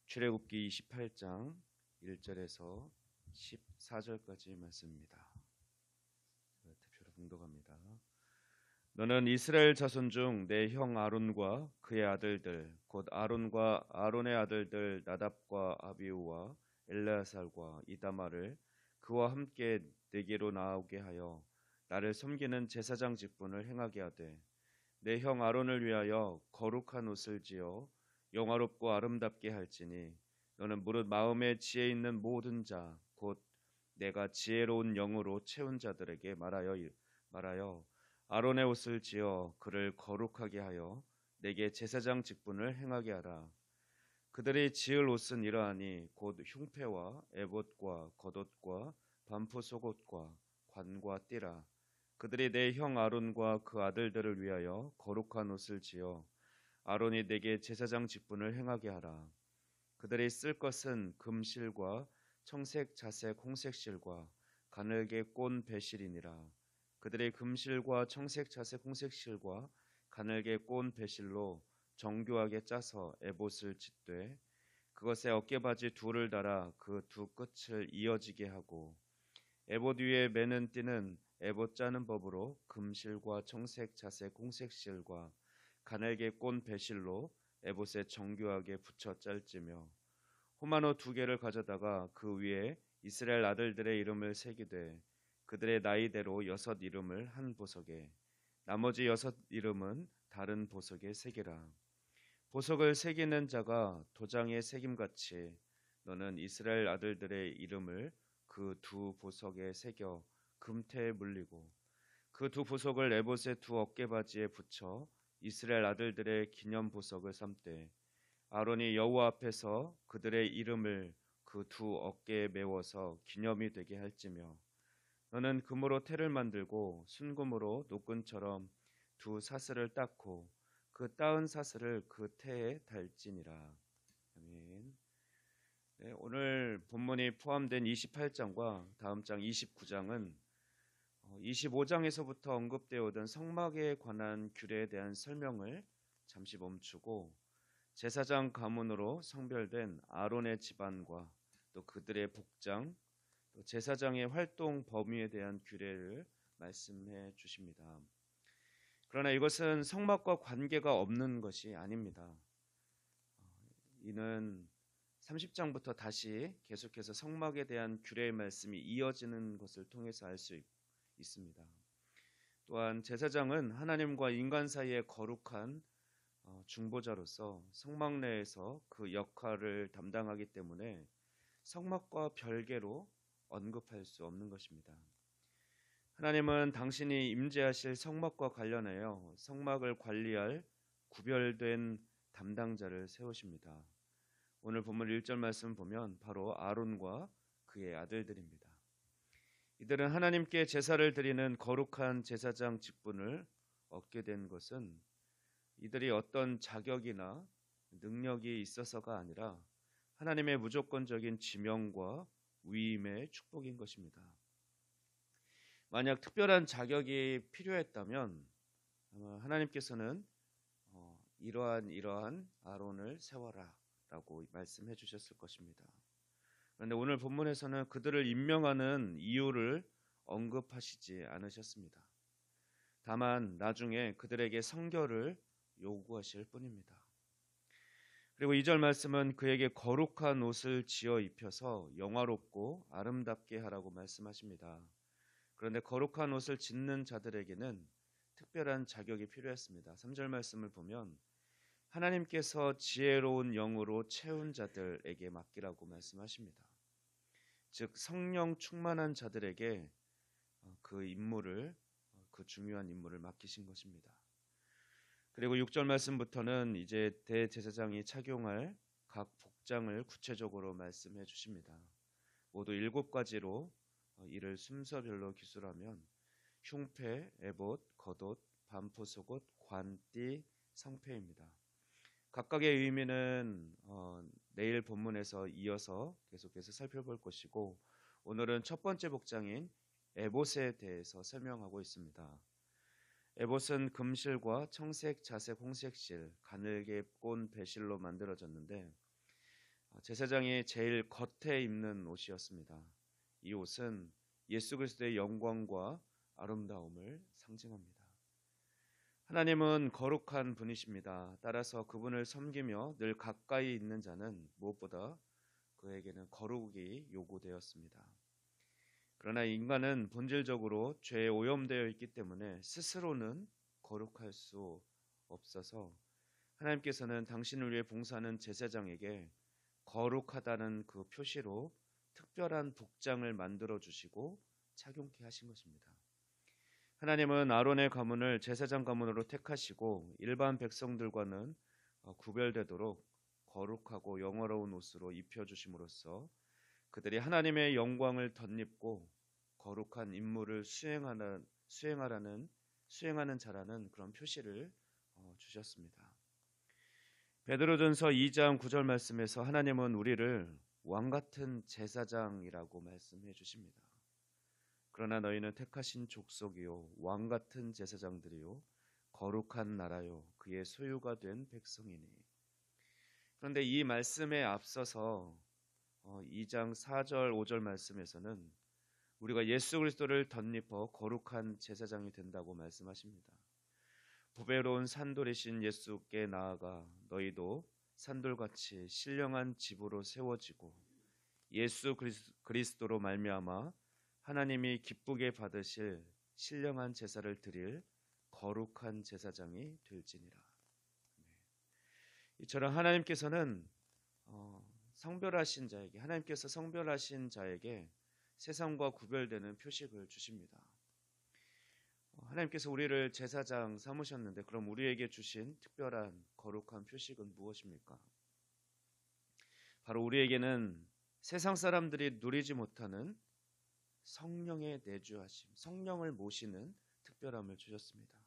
출애굽기 28장 1절에서 14절까지 말씀입니다. 대표로 봉독합니다. 너는 이스라엘 자손 중 내 형 아론과 그의 아들들 곧 아론과 아론의 아들들 나답과 아비후와 엘레아살과 이다말을 그와 함께 내게로 나오게 하여 나를 섬기는 제사장 직분을 행하게 하되 내 형 아론을 위하여 거룩한 옷을 지어 영화롭고 아름답게 할지니 너는 무릇 마음에 지혜 있는 모든 자 곧 내가 지혜로운 영으로 채운 자들에게 말하여 아론의 옷을 지어 그를 거룩하게 하여 내게 제사장 직분을 행하게 하라. 그들이 지을 옷은 이러하니 곧 흉패와 에봇과 겉옷과 반포 속옷과 관과 띠라. 그들이 내 형 아론과 그 아들들을 위하여 거룩한 옷을 지어 아론이 내게 제사장 직분을 행하게 하라. 그들이 쓸 것은 금실과 청색, 자색, 홍색 실과 가늘게 꼰 배실이니라. 그들이 금실과 청색, 자색, 홍색 실과 가늘게 꼰 배실로 정교하게 짜서 에봇을 짓되 그것에 어깨바지 둘을 달아 그 두 끝을 이어지게 하고 에봇 위에 매는 띠는 에봇 짜는 법으로 금실과 청색, 자색, 홍색 실과 가늘게 꼰 배실로 에봇에 정교하게 붙여 짤지며 호마노 2개를 가져다가 그 위에 이스라엘 아들들의 이름을 새기되 그들의 나이대로 6 이름을 한 보석에 나머지 6 이름은 다른 보석에 새기라. 보석을 새기는 자가 도장에 새김같이 너는 이스라엘 아들들의 이름을 그 두 보석에 새겨 금태에 물리고 그 두 보석을 에봇의 두 어깨바지에 붙여 이스라엘 아들들의 기념 보석을 삼되 아론이 여호와 앞에서 그들의 이름을 그 두 어깨에 메워서 기념이 되게 할지며 너는 금으로 태를 만들고 순금으로 노끈처럼 두 사슬을 닦고 그 따은 사슬을 그 태에 달지니라. 아멘. 네, 오늘 본문이 포함된 28장과 다음 장 29장은 25장에서부터 언급되어 오던 성막에 관한 규례에 대한 설명을 잠시 멈추고 제사장 가문으로 성별된 아론의 집안과 또 그들의 복장, 또 제사장의 활동 범위에 대한 규례를 말씀해 주십니다. 그러나 이것은 성막과 관계가 없는 것이 아닙니다. 이는 30장부터 다시 계속해서 성막에 대한 규례의 말씀이 이어지는 것을 통해서 알 수 있습니다. 또한 제사장은 하나님과 인간 사이의 거룩한 중보자로서 성막 내에서 그 역할을 담당하기 때문에 성막과 별개로 언급할 수 없는 것입니다. 하나님은 당신이 임재하실 성막과 관련하여 성막을 관리할 구별된 담당자를 세우십니다. 오늘 본문 1절 말씀 보면 바로 아론과 그의 아들들입니다. 이들은 하나님께 제사를 드리는 거룩한 제사장 직분을 얻게 된 것은 이들이 어떤 자격이나 능력이 있어서가 아니라 하나님의 무조건적인 지명과 위임의 축복인 것입니다. 만약 특별한 자격이 필요했다면 아마 하나님께서는 이러한 아론을 세워라 라고 말씀해 주셨을 것입니다. 그런데 오늘 본문에서는 그들을 임명하는 이유를 언급하시지 않으셨습니다. 다만 나중에 그들에게 성결을 요구하실 뿐입니다. 그리고 2절 말씀은 그에게 거룩한 옷을 지어 입혀서 영화롭고 아름답게 하라고 말씀하십니다. 그런데 거룩한 옷을 짓는 자들에게는 특별한 자격이 필요했습니다. 3절 말씀을 보면 하나님께서 지혜로운 영으로 채운 자들에게 맡기라고 말씀하십니다. 즉 성령 충만한 자들에게 그 중요한 임무를 맡기신 것입니다. 그리고 6절 말씀부터는 이제 대제사장이 착용할 각 복장을 구체적으로 말씀해 주십니다. 모두 7가지로 이를 순서별로 기술하면 흉패, 에봇, 겉옷, 반포 속옷, 관띠, 성패입니다. 각각의 의미는 내일 본문에서 이어서 계속해서 살펴볼 것이고 오늘은 첫 번째 복장인 에봇에 대해서 설명하고 있습니다. 에봇은 금실과 청색, 자색, 홍색 실, 가늘게 꼰 배실로 만들어졌는데 제사장이 제일 겉에 입는 옷이었습니다. 이 옷은 예수 그리스도의 영광과 아름다움을 상징합니다. 하나님은 거룩한 분이십니다. 따라서 그분을 섬기며 늘 가까이 있는 자는 무엇보다 그에게는 거룩이 요구되었습니다. 그러나 인간은 본질적으로 죄에 오염되어 있기 때문에 스스로는 거룩할 수 없어서 하나님께서는 당신을 위해 봉사하는 제사장에게 거룩하다는 그 표시로 특별한 복장을 만들어 주시고 착용케 하신 것입니다. 하나님은 아론의 가문을 제사장 가문으로 택하시고 일반 백성들과는 구별되도록 거룩하고 영화로운 옷으로 입혀주심으로써 그들이 하나님의 영광을 덧입고 거룩한 임무를 수행하는 자라는 그런 표시를 주셨습니다. 베드로전서 2장 9절 말씀에서 하나님은 우리를 왕 같은 제사장이라고 말씀해 주십니다. 그러나 너희는 택하신 족속이요 왕 같은 제사장들이요 거룩한 나라요 그의 소유가 된 백성이니. 그런데 이 말씀에 앞서서 2장 4절 5절 말씀에서는 우리가 예수 그리스도를 덧입어 거룩한 제사장이 된다고 말씀하십니다. 보배로운 산돌이신 예수께 나아가 너희도 산돌같이 신령한 집으로 세워지고 예수 그리스도로 말미암아 하나님이 기쁘게 받으실 신령한 제사를 드릴 거룩한 제사장이 될지니라. 이처럼 하나님께서 성별하신 자에게 세상과 구별되는 표식을 주십니다. 하나님께서 우리를 제사장 삼으셨는데 그럼 우리에게 주신 특별한 거룩한 표식은 무엇입니까? 바로 우리에게는 세상 사람들이 누리지 못하는 성령의 내주하심, 성령을 모시는 특별함을 주셨습니다.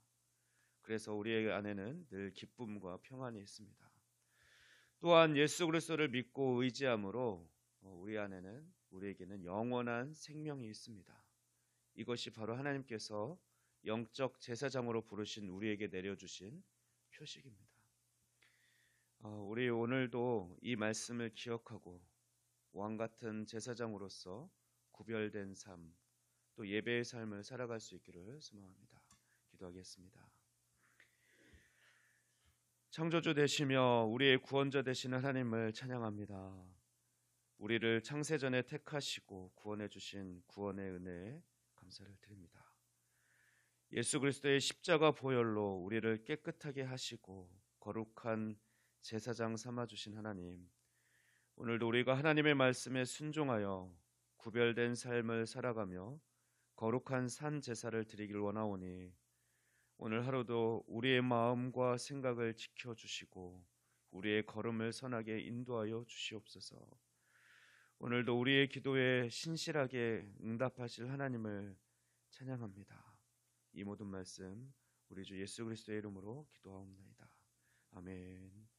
그래서 우리의 안에는 늘 기쁨과 평안이 있습니다. 또한 예수 그리스도를 믿고 의지함으로 우리에게는 영원한 생명이 있습니다. 이것이 바로 하나님께서 영적 제사장으로 부르신 우리에게 내려주신 표식입니다. 우리 오늘도 이 말씀을 기억하고 왕 같은 제사장으로서 구별된 삶, 또 예배의 삶을 살아갈 수 있기를 소망합니다. 기도하겠습니다. 창조주 되시며 우리의 구원자 되시는 하나님을 찬양합니다. 우리를 창세전에 택하시고 구원해 주신 구원의 은혜에 감사를 드립니다. 예수 그리스도의 십자가 보혈로 우리를 깨끗하게 하시고 거룩한 제사장 삼아 주신 하나님, 오늘도 우리가 하나님의 말씀에 순종하여 구별된 삶을 살아가며 거룩한 산 제사를 드리길 원하오니 오늘 하루도 우리의 마음과 생각을 지켜주시고 우리의 걸음을 선하게 인도하여 주시옵소서. 오늘도 우리의 기도에 신실하게 응답하실 하나님을 찬양합니다. 이 모든 말씀 우리 주 예수 그리스도의 이름으로 기도하옵나이다. 아멘.